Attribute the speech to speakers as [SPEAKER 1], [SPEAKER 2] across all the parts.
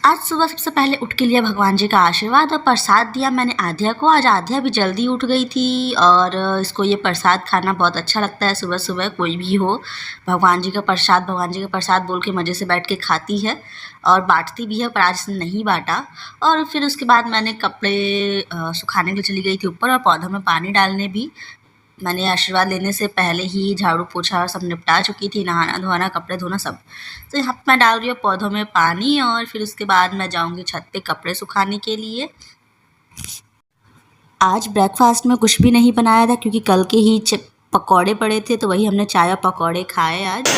[SPEAKER 1] आज सुबह सबसे पहले उठ के लिया भगवान जी का आशीर्वाद और प्रसाद दिया मैंने आध्या को। आज आध्या भी जल्दी उठ गई थी और इसको ये प्रसाद खाना बहुत अच्छा लगता है। सुबह सुबह कोई भी हो, भगवान जी का प्रसाद बोल के मज़े से बैठ के खाती है और बांटती भी है, पर आज इसने नहीं बांटा। और फिर उसके बाद मैंने कपड़े सुखाने के लिए चली गई थी ऊपर और पौधों में पानी डालने भी। मैंने आशीर्वाद लेने से पहले ही झाड़ू पोछा सब निपटा चुकी थी, नहाना धोना कपड़े धोना सब। तो यहाँ पे मैं डाल रही हूँ पौधों में पानी और फिर उसके बाद मैं जाऊँगी छत पे कपड़े सुखाने के लिए। आज ब्रेकफास्ट में कुछ भी नहीं बनाया था क्योंकि कल के ही पकौड़े पड़े थे, तो वही हमने चाय और पकौड़े खाए आज।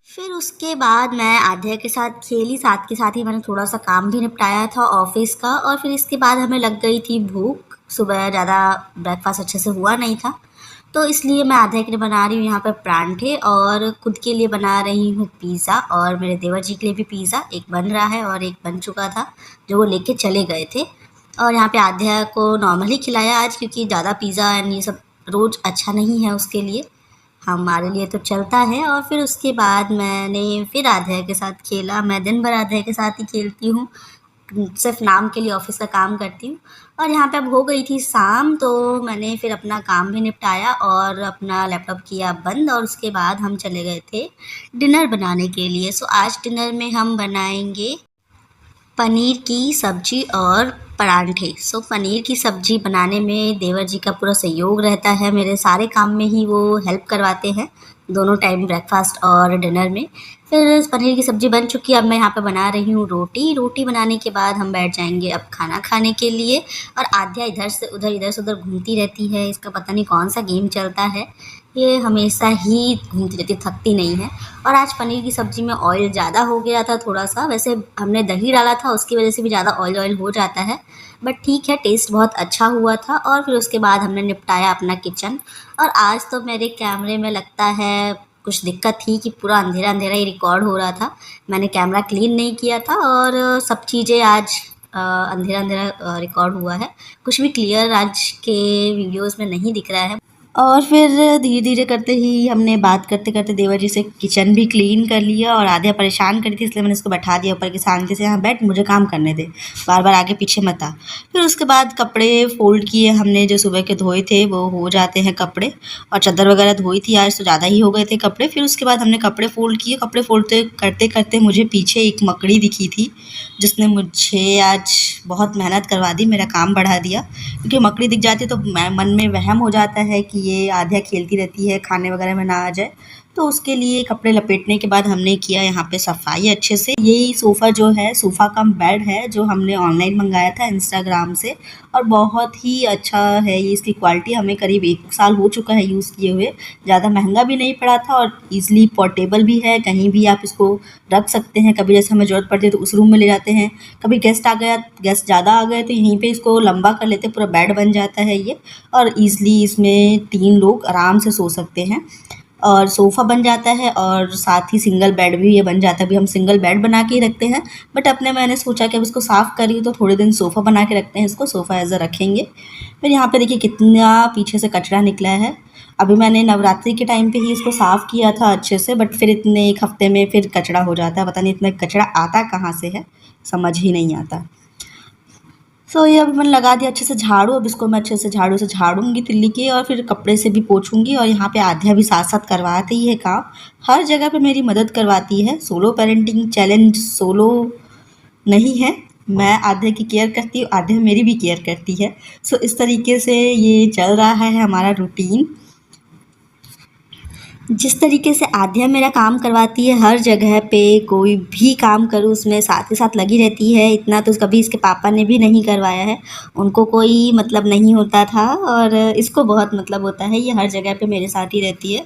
[SPEAKER 1] फिर उसके बाद मैं आध्या के साथ खेली, साथ के साथ ही मैंने थोड़ा सा काम भी निपटाया था ऑफिस का। और फिर इसके बाद हमें लग गई थी भूख, सुबह ज़्यादा ब्रेकफास्ट अच्छे से हुआ नहीं था, तो इसलिए मैं आध्या के लिए बना रही हूँ यहाँ पर परांठे और खुद के लिए बना रही हूँ पिज़्ज़ा। और मेरे देवर जी के लिए भी पिज़्ज़ा एक बन रहा है और एक बन चुका था जो वो लेके चले गए थे। और यहाँ पे आध्या को नॉर्मली खिलाया आज, क्योंकि ज़्यादा पिज़्ज़ा एंड ये सब रोज़ अच्छा नहीं है उसके लिए, हमारे लिए तो चलता है। और फिर उसके बाद मैंने फिर आध्या के साथ खेला। मैं दिन भर आध्या के साथ ही खेलती हूँ, सिर्फ नाम के लिए ऑफिस का काम करती हूँ। और यहाँ पे अब हो गई थी शाम, तो मैंने फिर अपना काम भी निपटाया और अपना लैपटॉप किया बंद और उसके बाद हम चले गए थे डिनर बनाने के लिए। सो आज डिनर में हम बनाएंगे पनीर की सब्ज़ी और परांठे। सो पनीर की सब्ज़ी बनाने में देवर जी का पूरा सहयोग रहता है, मेरे सारे काम में ही वो हेल्प करवाते हैं, दोनों टाइम ब्रेकफास्ट और डिनर में। फिर पनीर की सब्ज़ी बन चुकी है, अब मैं यहाँ पे बना रही हूँ रोटी बनाने के बाद हम बैठ जाएंगे अब खाना खाने के लिए। और आध्या इधर से उधर घूमती रहती है, इसका पता नहीं कौन सा गेम चलता है, ये हमेशा ही घूमती रहती है, थकती नहीं है। और आज पनीर की सब्ज़ी में ऑयल ज़्यादा हो गया था थोड़ा सा, वैसे हमने दही डाला था उसकी वजह से भी ज़्यादा ऑयल हो जाता है, बट ठीक है, टेस्ट बहुत अच्छा हुआ था। और फिर उसके बाद हमने निपटाया अपना किचन। और आज तो मेरे कैमरे में लगता है कुछ दिक्कत थी कि पूरा अंधेरा अंधेरा ही रिकॉर्ड हो रहा था, मैंने कैमरा क्लीन नहीं किया था और सब चीज़ें आज अंधेरा अंधेरा रिकॉर्ड हुआ है, कुछ भी क्लियर आज के वीडियोज़ में नहीं दिख रहा है। और फिर धीरे धीरे करते ही हमने बात करते करते देवर जी से किचन भी क्लीन कर लिया। और आध्या परेशान करी थी, इसलिए मैंने उसको बैठा दिया ऊपर कि शांति से यहाँ बैठ, मुझे काम करने दे, बार बार आगे पीछे मत आ। फिर उसके बाद कपड़े फोल्ड किए हमने, जो सुबह के धोए थे वो हो जाते हैं कपड़े, और चादर वगैरह धोई थी आज तो ज़्यादा ही हो गए थे कपड़े। फिर उसके बाद हमने कपड़े फोल्ड किए, कपड़े फोल्ड करते करते मुझे पीछे एक मकड़ी दिखी थी जिसने मुझे आज बहुत मेहनत करवा दी, मेरा काम बढ़ा दिया। क्योंकि मकड़ी दिख जाती है तो मन में वहम हो जाता है कि ये आध्या खेलती रहती है, खाने वगैरह में ना आ जाए, तो उसके लिए कपड़े लपेटने के बाद हमने किया यहाँ पे सफाई अच्छे से। यही सोफ़ा जो है, सोफ़ा कम बेड है, जो हमने ऑनलाइन मंगाया था इंस्टाग्राम से, और बहुत ही अच्छा है ये, इसकी क्वालिटी हमें करीब 1 साल हो चुका है यूज़ किए हुए, ज़्यादा महंगा भी नहीं पड़ा था और ईज़िली पोर्टेबल भी है, कहीं भी आप इसको रख सकते हैं। कभी जैसे हमें ज़रूरत पड़ती है तो उस रूम में ले जाते हैं, कभी गेस्ट ज़्यादा आ गए तो यहीं पे इसको लंबा कर लेते, पूरा बेड बन जाता है ये, और ईज़िली इसमें 3 लोग आराम से सो सकते हैं। और सोफ़ा बन जाता है और साथ ही सिंगल बेड भी ये बन जाता है। अभी हम सिंगल बेड बना के ही रखते हैं, बट मैंने सोचा कि अब इसको साफ़ करी तो थोड़े दिन सोफ़ा बना के रखते हैं, इसको सोफ़ा एज़ अ रखेंगे। फिर यहाँ पे देखिए कितना पीछे से कचरा निकला है। अभी मैंने नवरात्रि के टाइम पे ही इसको साफ़ किया था अच्छे से, बट फिर इतने 1 हफ़्ते में फिर कचरा हो जाता है, पता नहीं इतना कचरा आता कहाँ से है, समझ ही नहीं आता। सो ये अब मैंने लगा दिया अच्छे से झाड़ू, अब इसको मैं अच्छे से झाड़ू से झाड़ूंगी तिल्ली के और फिर कपड़े से भी पोंछूंगी। और यहाँ पे आध्या भी साथ साथ करवाती ही है काम, हर जगह पे मेरी मदद करवाती है। सोलो पेरेंटिंग चैलेंज सोलो नहीं है, मैं आध्या की केयर करती हूँ, आध्या मेरी भी केयर करती है। सो इस तरीके से ये चल रहा है हमारा रूटीन। जिस तरीके से आध्या मेरा काम करवाती है, हर जगह पे कोई भी काम करूँ उसमें साथ ही साथ लगी रहती है, इतना तो कभी इसके पापा ने भी नहीं करवाया है, उनको कोई मतलब नहीं होता था और इसको बहुत मतलब होता है, ये हर जगह पे मेरे साथ ही रहती है।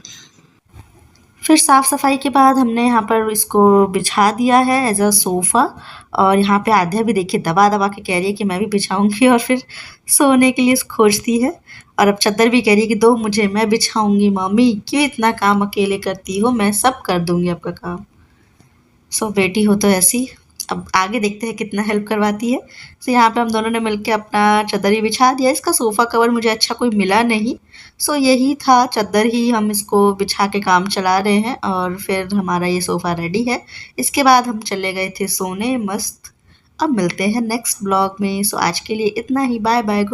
[SPEAKER 1] फिर साफ़ सफाई के बाद हमने यहाँ पर इसको बिछा दिया है एज अ सोफ़ा। और यहाँ पे आध्या भी देखिए दबा दबा के कह रही है कि मैं भी बिछाऊंगी, और फिर सोने के लिए खोजती है। और अब चादर भी कह रही है कि दो मुझे, मैं बिछाऊंगी, मम्मी क्यों इतना काम अकेले करती हो, मैं सब कर दूंगी आपका काम। सो बेटी हो तो ऐसी। अब आगे देखते हैं कितना हेल्प करवाती है। सो यहाँ पे हम दोनों ने मिलके अपना चादर ही बिछा दिया। इसका सोफ़ा कवर मुझे अच्छा कोई मिला नहीं, सो यही था, चादर ही हम इसको बिछा के काम चला रहे हैं और फिर हमारा ये सोफ़ा रेडी है। इसके बाद हम चले गए थे सोने मस्त। अब मिलते हैं नेक्स्ट ब्लॉग में। सो आज के लिए इतना ही। Bye bye. गुड